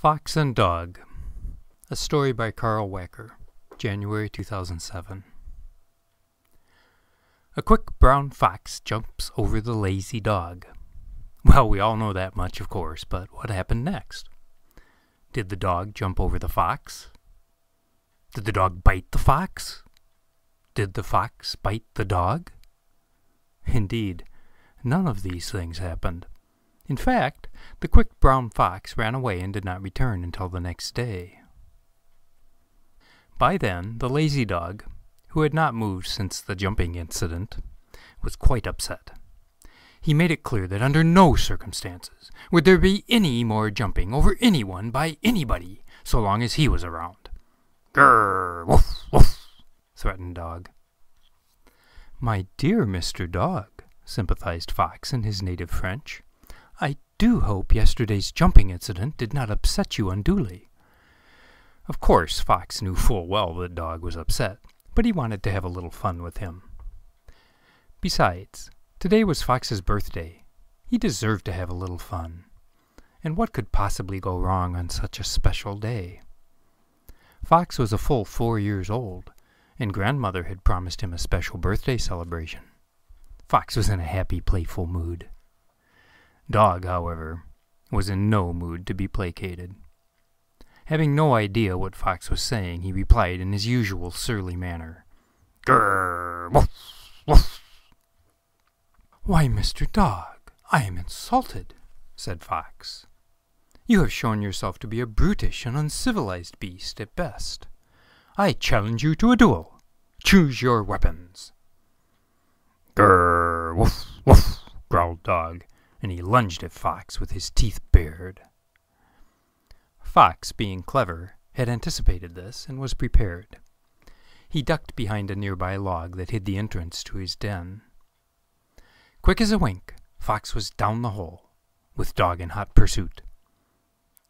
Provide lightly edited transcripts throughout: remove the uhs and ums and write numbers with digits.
Fox and Dog, a story by Carl Wacker, January 2007. A quick brown fox jumps over the lazy dog. Well, we all know that much, of course, but what happened next? Did the dog jump over the fox? Did the dog bite the fox? Did the fox bite the dog? Indeed, none of these things happened. In fact, the quick brown fox ran away and did not return until the next day. By then, the lazy dog, who had not moved since the jumping incident, was quite upset. He made it clear that under no circumstances would there be any more jumping over anyone by anybody so long as he was around. "Grrr, woof, woof," threatened Dog. "My dear Mr. Dog," sympathized Fox in his native French, "I do hope yesterday's jumping incident did not upset you unduly." Of course, Fox knew full well that Dog was upset, but he wanted to have a little fun with him. Besides, today was Fox's birthday. He deserved to have a little fun. And what could possibly go wrong on such a special day? Fox was a full 4 years old, and Grandmother had promised him a special birthday celebration. Fox was in a happy, playful mood. Dog, however, was in no mood to be placated. Having no idea what Fox was saying, he replied in his usual surly manner, "Grrr, woof, woof." "Why, Mr. Dog, I am insulted," said Fox. "You have shown yourself to be a brutish and uncivilized beast at best. I challenge you to a duel. Choose your weapons." "Grrr, woof, woof," growled Dog, and he lunged at Fox with his teeth bared. Fox, being clever, had anticipated this and was prepared. He ducked behind a nearby log that hid the entrance to his den. Quick as a wink, Fox was down the hole, with Dog in hot pursuit.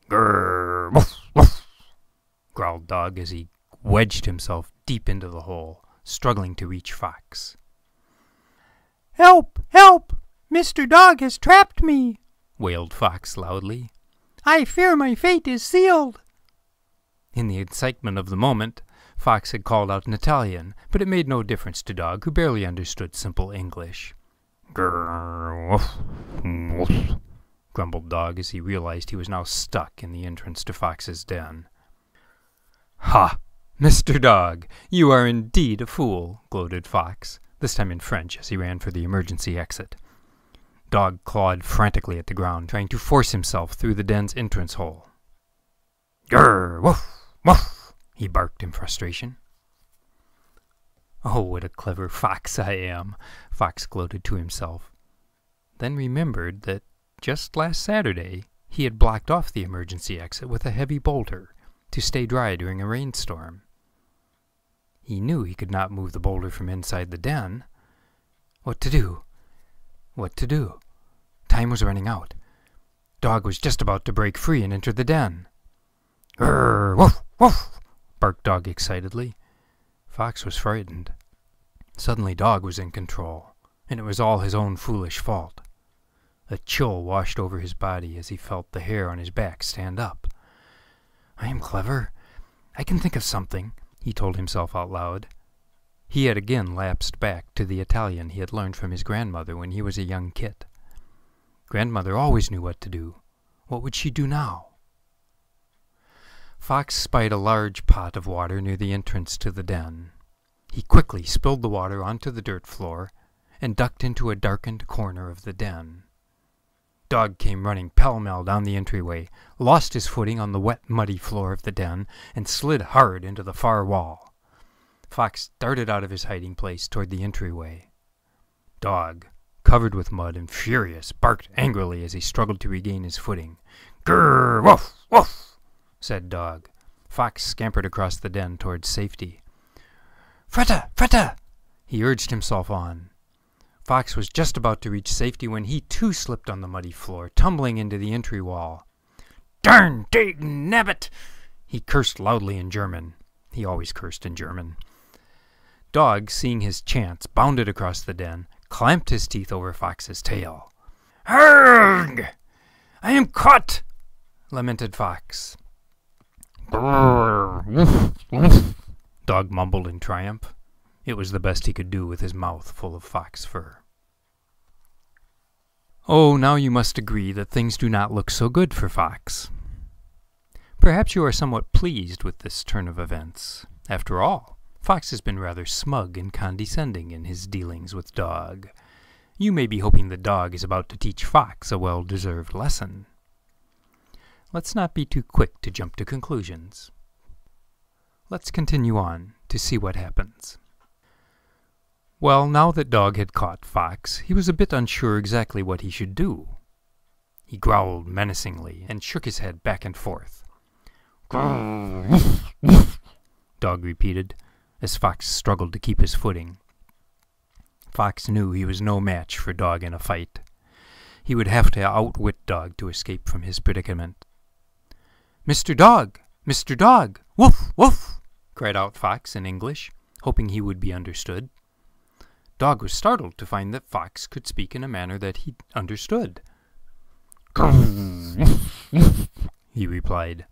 "Grrr, woof, woof," growled Dog as he wedged himself deep into the hole, struggling to reach Fox. "Help! Help! Mr. Dog has trapped me!" wailed Fox loudly. "I fear my fate is sealed." In the excitement of the moment, Fox had called out in Italian, but it made no difference to Dog, who barely understood simple English. "Grrr, woof, woof," grumbled Dog as he realized he was now stuck in the entrance to Fox's den. "Ha! Mr. Dog, you are indeed a fool," gloated Fox, this time in French as he ran for the emergency exit. Dog clawed frantically at the ground, trying to force himself through the den's entrance hole. "Grrr, woof, woof," he barked in frustration. "Oh, what a clever fox I am," Fox gloated to himself, then remembered that just last Saturday he had blocked off the emergency exit with a heavy boulder to stay dry during a rainstorm. He knew he could not move the boulder from inside the den. What to do? What to do? Time was running out. Dog was just about to break free and enter the den. "Grrr, woof, woof," barked Dog excitedly. Fox was frightened. Suddenly Dog was in control, and it was all his own foolish fault. A chill washed over his body as he felt the hair on his back stand up. "I am clever. I can think of something," he told himself out loud. He had again lapsed back to the Italian he had learned from his grandmother when he was a young kit. Grandmother always knew what to do. What would she do now? Fox spied a large pot of water near the entrance to the den. He quickly spilled the water onto the dirt floor and ducked into a darkened corner of the den. Dog came running pell-mell down the entryway, lost his footing on the wet, muddy floor of the den, and slid hard into the far wall. Fox darted out of his hiding place toward the entryway. Dog, covered with mud and furious, barked angrily as he struggled to regain his footing. "Grrr, woof, woof," said Dog. Fox scampered across the den toward safety. "Fretta, Fretta!" He urged himself on. Fox was just about to reach safety when he too slipped on the muddy floor, tumbling into the entry wall. "Darn Dayton Nabbit!" He cursed loudly in German. He always cursed in German. Dog, seeing his chance, bounded across the den, clamped his teeth over Fox's tail. "Arrgh! I am caught!" lamented Fox. "Grrr, woof, woof," Dog mumbled in triumph. It was the best he could do with his mouth full of fox fur. Oh, now you must agree that things do not look so good for Fox. Perhaps you are somewhat pleased with this turn of events. After all, Fox has been rather smug and condescending in his dealings with Dog. You may be hoping that Dog is about to teach Fox a well-deserved lesson. Let's not be too quick to jump to conclusions. Let's continue on to see what happens. Well, now that Dog had caught Fox, he was a bit unsure exactly what he should do. He growled menacingly and shook his head back and forth. "Grrr, Dog repeated, as Fox struggled to keep his footing. Fox knew he was no match for Dog in a fight. He would have to outwit Dog to escape from his predicament. "Mr. Dog! Mr. Dog! Woof! Woof!" cried out Fox in English, hoping he would be understood. Dog was startled to find that Fox could speak in a manner that he understood. He replied.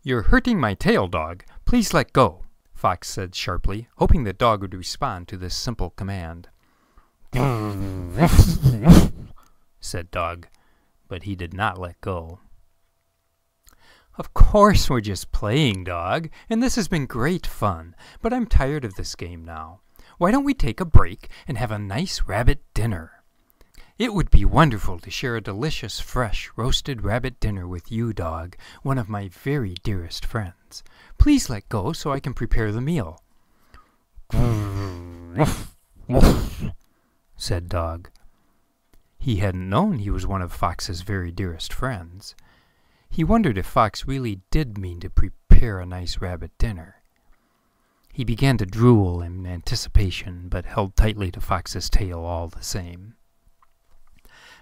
"You're hurting my tail, Dog. Please let go," Fox said sharply, hoping that Dog would respond to this simple command. Said Dog, but he did not let go. "Of course we're just playing, Dog, and this has been great fun, but I'm tired of this game now. Why don't we take a break and have a nice rabbit dinner? It would be wonderful to share a delicious, fresh, roasted rabbit dinner with you, Dog, one of my very dearest friends. Please let go so I can prepare the meal." Said Dog. He hadn't known he was one of Fox's very dearest friends. He wondered if Fox really did mean to prepare a nice rabbit dinner. He began to drool in anticipation, but held tightly to Fox's tail all the same.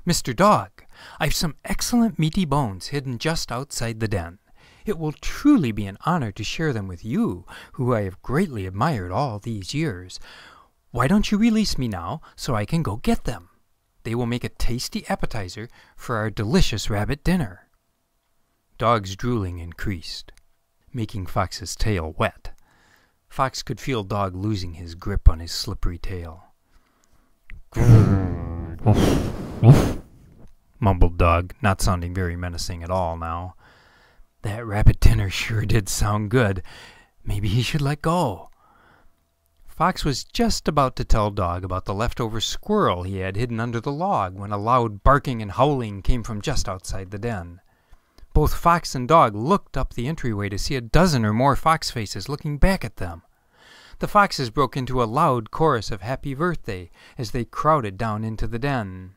"Mr. Dog, I've some excellent meaty bones hidden just outside the den. It will truly be an honor to share them with you, who I have greatly admired all these years. Why don't you release me now so I can go get them? They will make a tasty appetizer for our delicious rabbit dinner." Dog's drooling increased, making Fox's tail wet. Fox could feel Dog losing his grip on his slippery tail. Mumbled Dog, not sounding very menacing at all now. That rabbit dinner sure did sound good. Maybe he should let go. Fox was just about to tell Dog about the leftover squirrel he had hidden under the log when a loud barking and howling came from just outside the den. Both Fox and Dog looked up the entryway to see a dozen or more fox faces looking back at them. The foxes broke into a loud chorus of happy birthday as they crowded down into the den.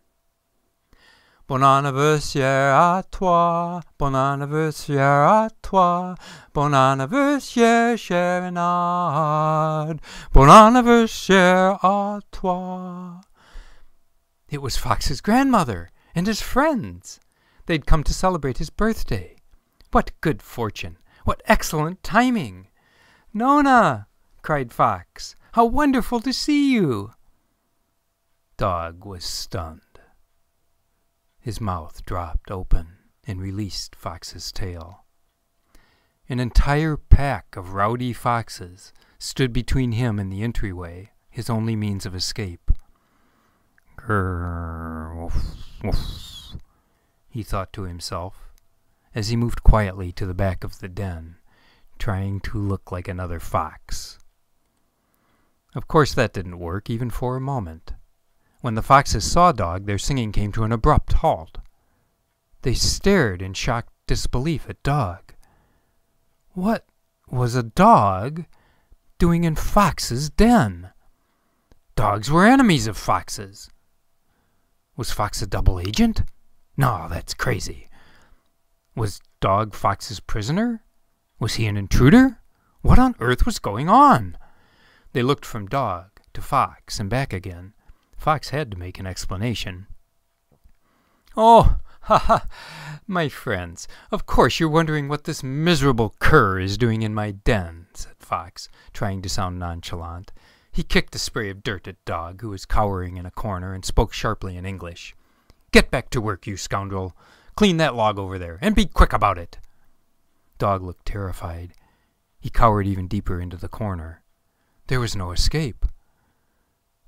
"Bon anniversaire à toi, bon anniversaire à toi, bon anniversaire, cher Renard, bon anniversaire à toi." It was Fox's grandmother and his friends. They'd come to celebrate his birthday. What good fortune! What excellent timing! "Nona!" cried Fox. "How wonderful to see you!" Dog was stunned. His mouth dropped open and released Fox's tail. An entire pack of rowdy foxes stood between him and the entryway, his only means of escape. "Grrr, woof, woof," he thought to himself, as he moved quietly to the back of the den, trying to look like another fox. Of course that didn't work, even for a moment. When the foxes saw Dog, their singing came to an abrupt halt. They stared in shocked disbelief at Dog. What was a dog doing in Fox's den? Dogs were enemies of foxes. Was Fox a double agent? No, that's crazy. Was Dog Fox's prisoner? Was he an intruder? What on earth was going on? They looked from Dog to Fox and back again. Fox had to make an explanation. "Oh, ha ha, my friends, of course you're wondering what this miserable cur is doing in my den," said Fox, trying to sound nonchalant. He kicked a spray of dirt at Dog, who was cowering in a corner, and spoke sharply in English. "Get back to work, you scoundrel. Clean that log over there, and be quick about it." Dog looked terrified. He cowered even deeper into the corner. There was no escape.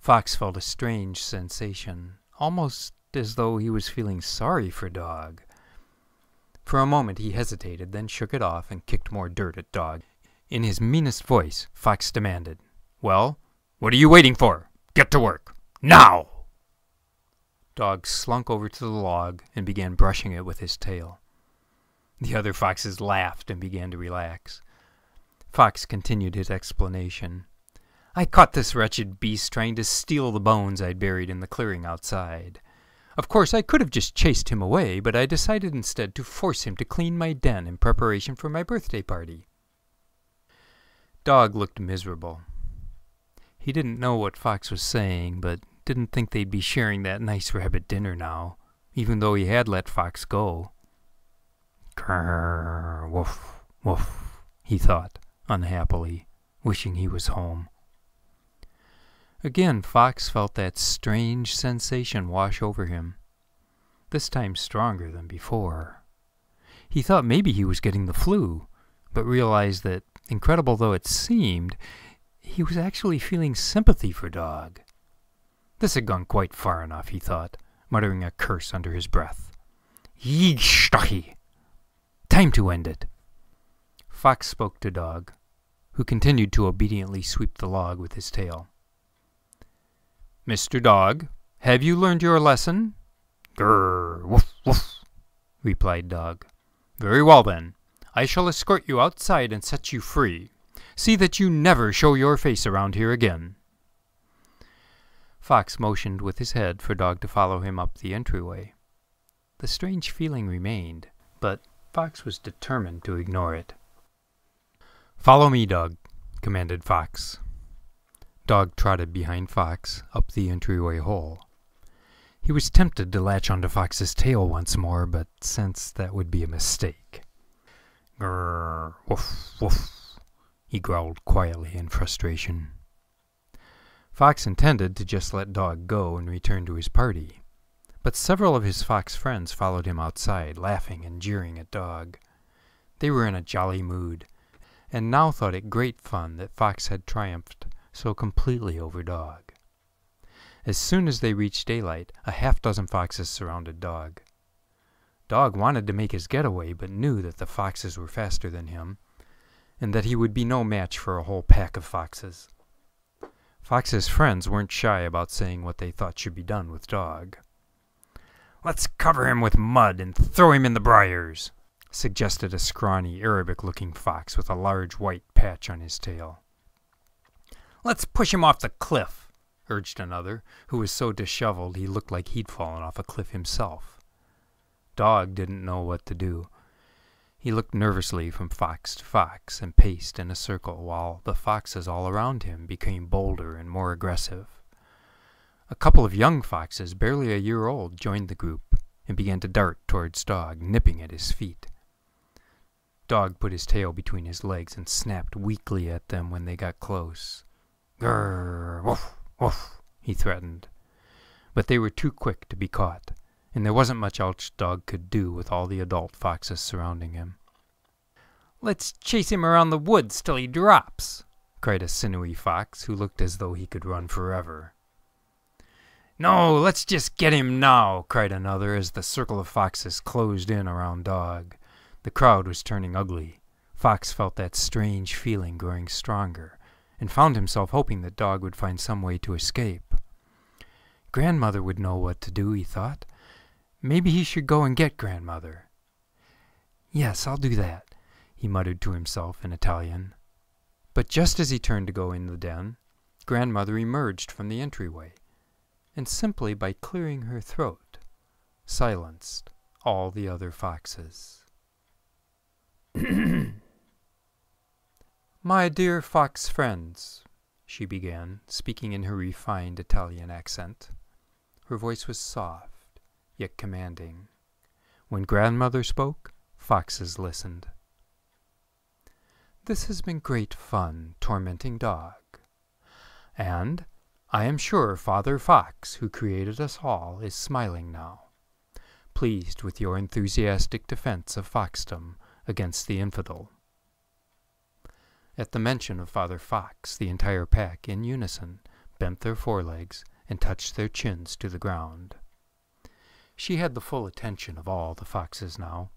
Fox felt a strange sensation, almost as though he was feeling sorry for Dog. For a moment he hesitated, then shook it off and kicked more dirt at Dog. In his meanest voice, Fox demanded, "Well, what are you waiting for? Get to work. Now!" Dog slunk over to the log and began brushing it with his tail. The other foxes laughed and began to relax. Fox continued his explanation. "I caught this wretched beast trying to steal the bones I'd buried in the clearing outside. Of course, I could have just chased him away, but I decided instead to force him to clean my den in preparation for my birthday party." Dog looked miserable. He didn't know what Fox was saying, but didn't think they'd be sharing that nice rabbit dinner now, even though he had let Fox go. "Grrr, woof, woof," he thought, unhappily, wishing he was home. Again Fox felt that strange sensation wash over him, this time stronger than before. He thought maybe he was getting the flu, but realized that, incredible though it seemed, he was actually feeling sympathy for Dog. This had gone quite far enough, he thought, muttering a curse under his breath. "Yeegshtucky! Time to end it." Fox spoke to Dog, who continued to obediently sweep the log with his tail. "Mr. Dog, have you learned your lesson?" "Grrr, woof, woof," replied Dog. "Very well then. I shall escort you outside and set you free. See that you never show your face around here again." Fox motioned with his head for Dog to follow him up the entryway. The strange feeling remained, but Fox was determined to ignore it. "Follow me, Dog," commanded Fox. Dog trotted behind Fox up the entryway hole. He was tempted to latch onto Fox's tail once more, but sensed that would be a mistake. "Grrr, woof, woof," he growled quietly in frustration. Fox intended to just let Dog go and return to his party, but several of his fox friends followed him outside, laughing and jeering at Dog. They were in a jolly mood, and now thought it great fun that Fox had triumphed so completely over Dog. As soon as they reached daylight, a half-dozen foxes surrounded Dog. Dog wanted to make his getaway, but knew that the foxes were faster than him, and that he would be no match for a whole pack of foxes. Fox's friends weren't shy about saying what they thought should be done with Dog. "Let's cover him with mud and throw him in the briars," suggested a scrawny, Arabic-looking fox with a large white patch on his tail. "Let's push him off the cliff," urged another, who was so disheveled he looked like he'd fallen off a cliff himself. Dog didn't know what to do. He looked nervously from fox to fox and paced in a circle while the foxes all around him became bolder and more aggressive. A couple of young foxes, barely a year old, joined the group and began to dart towards Dog, nipping at his feet. Dog put his tail between his legs and snapped weakly at them when they got close. "Grrr, woof, woof," he threatened. But they were too quick to be caught, and there wasn't much else Dog could do with all the adult foxes surrounding him. "Let's chase him around the woods till he drops," cried a sinewy fox who looked as though he could run forever. "No, let's just get him now," cried another as the circle of foxes closed in around Dog. The crowd was turning ugly. Fox felt that strange feeling growing stronger, and found himself hoping that Dog would find some way to escape. Grandmother would know what to do, he thought. Maybe he should go and get Grandmother. "Yes, I'll do that," he muttered to himself in Italian. But just as he turned to go in the den, Grandmother emerged from the entryway, and simply by clearing her throat, silenced all the other foxes. "My dear fox friends," she began, speaking in her refined Italian accent. Her voice was soft, yet commanding. When Grandmother spoke, foxes listened. "This has been great fun, tormenting Dog. And I am sure Father Fox, who created us all, is smiling now. pleased with your enthusiastic defense of foxdom against the infidel." At the mention of Father Fox, the entire pack, in unison, bent their forelegs and touched their chins to the ground. She had the full attention of all the foxes now.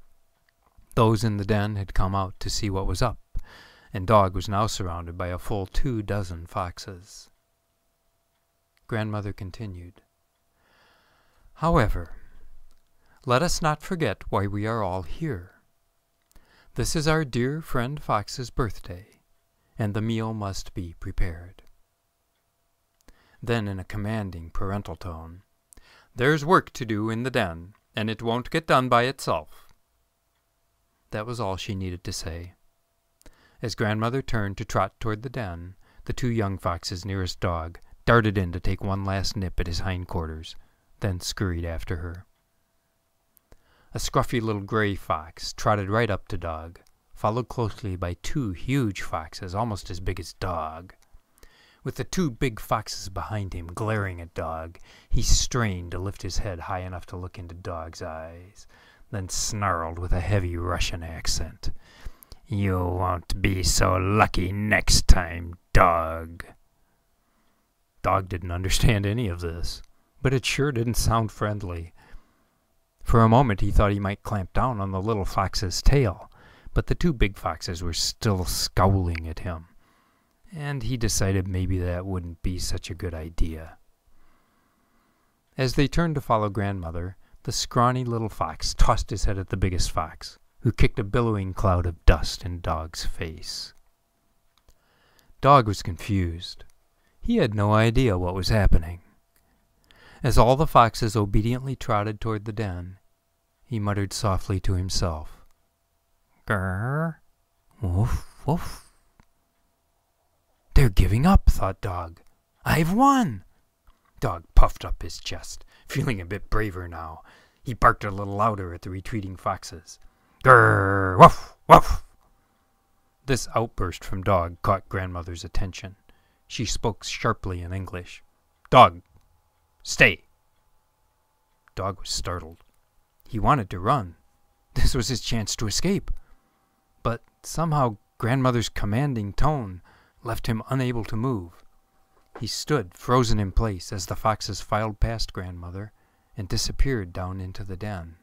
Those in the den had come out to see what was up, and Dog was now surrounded by a full 24 foxes. Grandmother continued, "However, let us not forget why we are all here. This is our dear friend Fox's birthday, and the meal must be prepared." Then in a commanding parental tone, "There's work to do in the den, and it won't get done by itself." That was all she needed to say. As Grandmother turned to trot toward the den, the 2 young foxes nearest Dog darted in to take one last nip at his hindquarters, then scurried after her. A scruffy little gray fox trotted right up to Dog, followed closely by 2 huge foxes almost as big as Dog. With the 2 big foxes behind him glaring at Dog, he strained to lift his head high enough to look into Dog's eyes, then snarled with a heavy Russian accent, "You won't be so lucky next time, Dog." Dog didn't understand any of this, but it sure didn't sound friendly. For a moment he thought he might clamp down on the little fox's tail, but the 2 big foxes were still scowling at him, and he decided maybe that wouldn't be such a good idea. As they turned to follow Grandmother, the scrawny little fox tossed his head at the biggest fox, who kicked a billowing cloud of dust in Dog's face. Dog was confused. He had no idea what was happening. As all the foxes obediently trotted toward the den, he muttered softly to himself, "Grrr, woof, woof." "They're giving up," thought Dog. "I've won." Dog puffed up his chest, feeling a bit braver now. He barked a little louder at the retreating foxes. "Grrr, woof, woof." This outburst from Dog caught Grandmother's attention. She spoke sharply in English. "Dog, stay." Dog was startled. He wanted to run. This was his chance to escape. But somehow Grandmother's commanding tone left him unable to move. He stood frozen in place as the foxes filed past Grandmother and disappeared down into the den.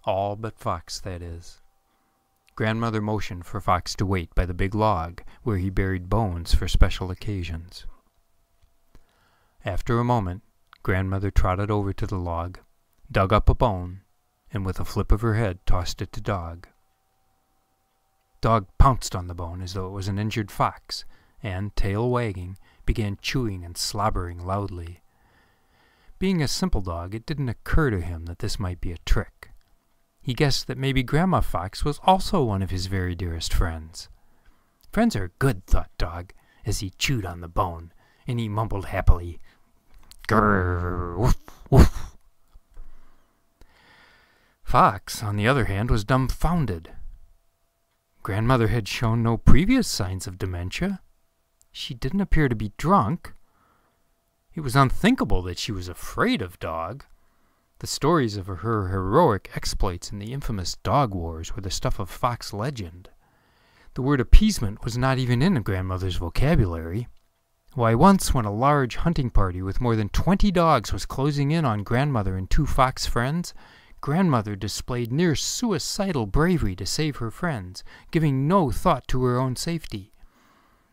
All but Fox, that is. Grandmother motioned for Fox to wait by the big log where he buried bones for special occasions. After a moment, Grandmother trotted over to the log, dug up a bone, and with a flip of her head tossed it to Dog. Dog pounced on the bone as though it was an injured fox, and, tail wagging, began chewing and slobbering loudly. Being a simple dog, it didn't occur to him that this might be a trick. He guessed that maybe Grandma Fox was also one of his very dearest friends. Friends are good, thought Dog, as he chewed on the bone, and he mumbled happily, "Grrr, woof, woof." Fox, on the other hand, was dumbfounded. Grandmother had shown no previous signs of dementia. She didn't appear to be drunk. It was unthinkable that she was afraid of Dog. The stories of her heroic exploits in the infamous Dog Wars were the stuff of fox legend. The word appeasement was not even in Grandmother's vocabulary. Why, once when a large hunting party with more than 20 dogs was closing in on Grandmother and 2 fox friends, Grandmother displayed near suicidal bravery to save her friends, giving no thought to her own safety.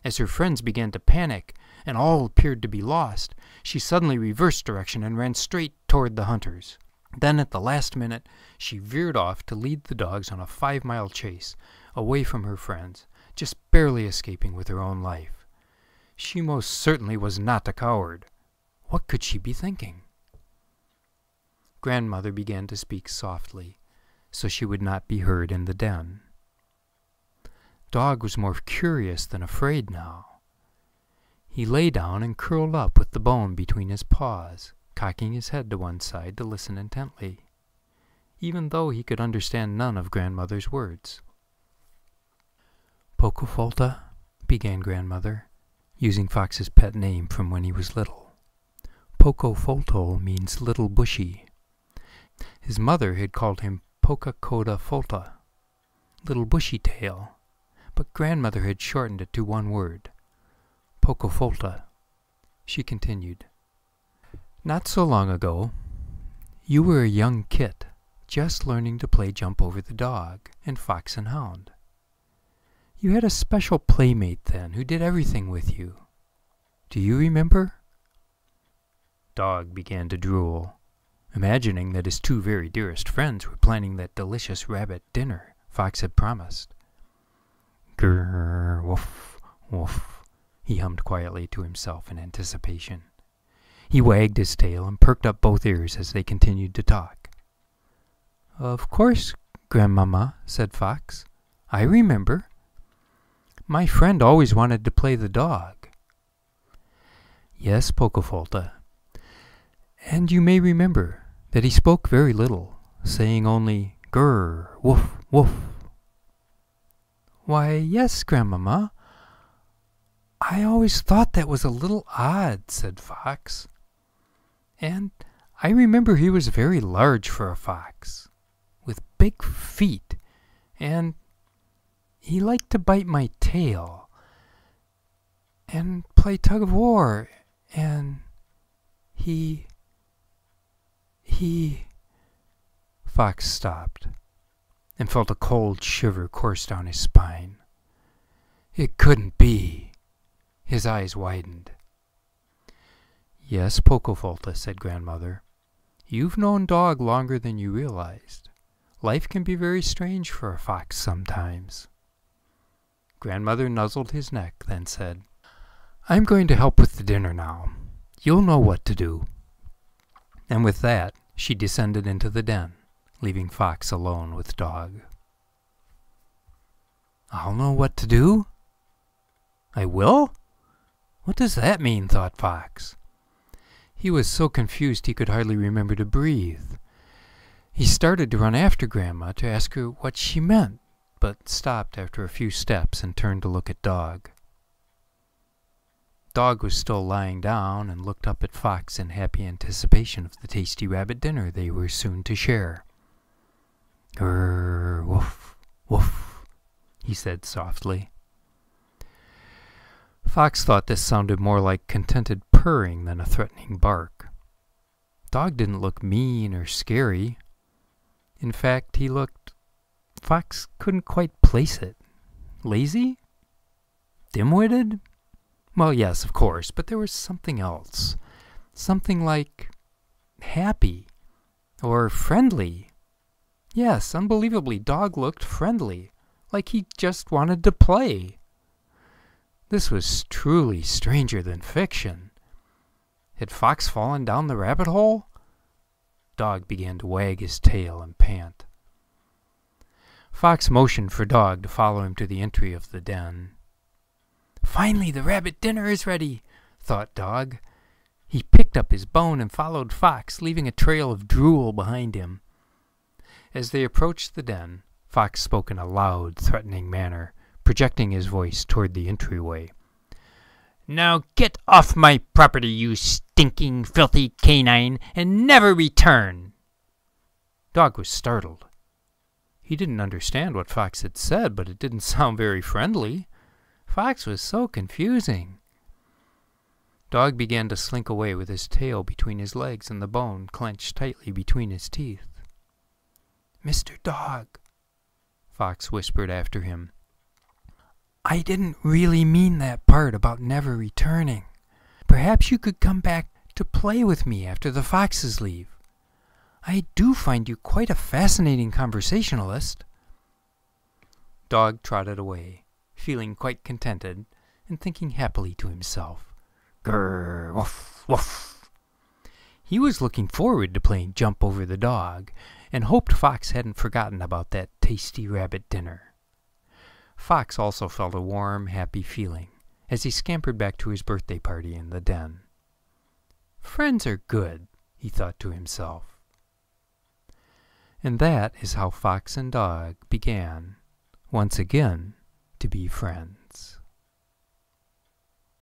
As her friends began to panic, and all appeared to be lost, she suddenly reversed direction and ran straight toward the hunters. Then, at the last minute, she veered off to lead the dogs on a 5-mile chase, away from her friends, just barely escaping with her own life. She most certainly was not a coward. What could she be thinking? Grandmother began to speak softly, so she would not be heard in the den. Dog was more curious than afraid now. He lay down and curled up with the bone between his paws, cocking his head to one side to listen intently, even though he could understand none of Grandmother's words. "Pocofolta," began Grandmother, using Fox's pet name from when he was little. Pocofolto means little bushy. His mother had called him Poca-Coda Folta, Little Bushy Tail, but grandmother had shortened it to one word, Pocofolta. She continued, "Not so long ago, you were a young kit, just learning to play jump over the dog and fox and hound. You had a special playmate then who did everything with you. Do you remember?" Dog began to drool, imagining that his two very dearest friends were planning that delicious rabbit dinner Fox had promised. "Grrr, woof, woof," he hummed quietly to himself in anticipation. He wagged his tail and perked up both ears as they continued to talk. "Of course, Grandmama," said Fox. "I remember. My friend always wanted to play the dog." "Yes, Pocofolta. And you may remember that he spoke very little, saying only, 'Grrr, woof, woof.'" "Why, yes, Grandmama. I always thought that was a little odd," said Fox. "And I remember he was very large for a fox, with big feet, and he liked to bite my tail, and play tug-of-war, and he... Fox stopped, and felt a cold shiver course down his spine. It couldn't be. His eyes widened. "Yes, Pocofolta," said grandmother. "You've known Dog longer than you realized. Life can be very strange for a fox sometimes." Grandmother nuzzled his neck, then said, "I'm going to help with the dinner now. You'll know what to do." And with that, she descended into the den, leaving Fox alone with Dog. "I'll know what to do? I will? What does that mean?" thought Fox. He was so confused he could hardly remember to breathe. He started to run after Grandma to ask her what she meant, but stopped after a few steps and turned to look at Dog. Dog was still lying down and looked up at Fox in happy anticipation of the tasty rabbit dinner they were soon to share. "Grrr, woof, woof," he said softly. Fox thought this sounded more like contented purring than a threatening bark. Dog didn't look mean or scary. In fact, he looked... Fox couldn't quite place it. Lazy? Dim-witted? Well, yes, of course, but there was something else. Something like happy or friendly. Yes, unbelievably, Dog looked friendly, like he just wanted to play. This was truly stranger than fiction. Had Fox fallen down the rabbit hole? Dog began to wag his tail and pant. Fox motioned for Dog to follow him to the entry of the den. "Finally, the rabbit dinner is ready," thought Dog. He picked up his bone and followed Fox, leaving a trail of drool behind him. As they approached the den, Fox spoke in a loud, threatening manner, projecting his voice toward the entryway. "Now get off my property, you stinking, filthy canine, and never return!" Dog was startled. He didn't understand what Fox had said, but it didn't sound very friendly. Fox was so confusing. Dog began to slink away with his tail between his legs and the bone clenched tightly between his teeth. "Mr. Dog," Fox whispered after him, "I didn't really mean that part about never returning. Perhaps you could come back to play with me after the foxes leave. I do find you quite a fascinating conversationalist." Dog trotted away, feeling quite contented and thinking happily to himself. Grrr, woof, woof. He was looking forward to playing Jump Over the Dog, and hoped Fox hadn't forgotten about that tasty rabbit dinner. Fox also felt a warm, happy feeling as he scampered back to his birthday party in the den. Friends are good, he thought to himself. And that is how Fox and Dog began, once again, to be friends.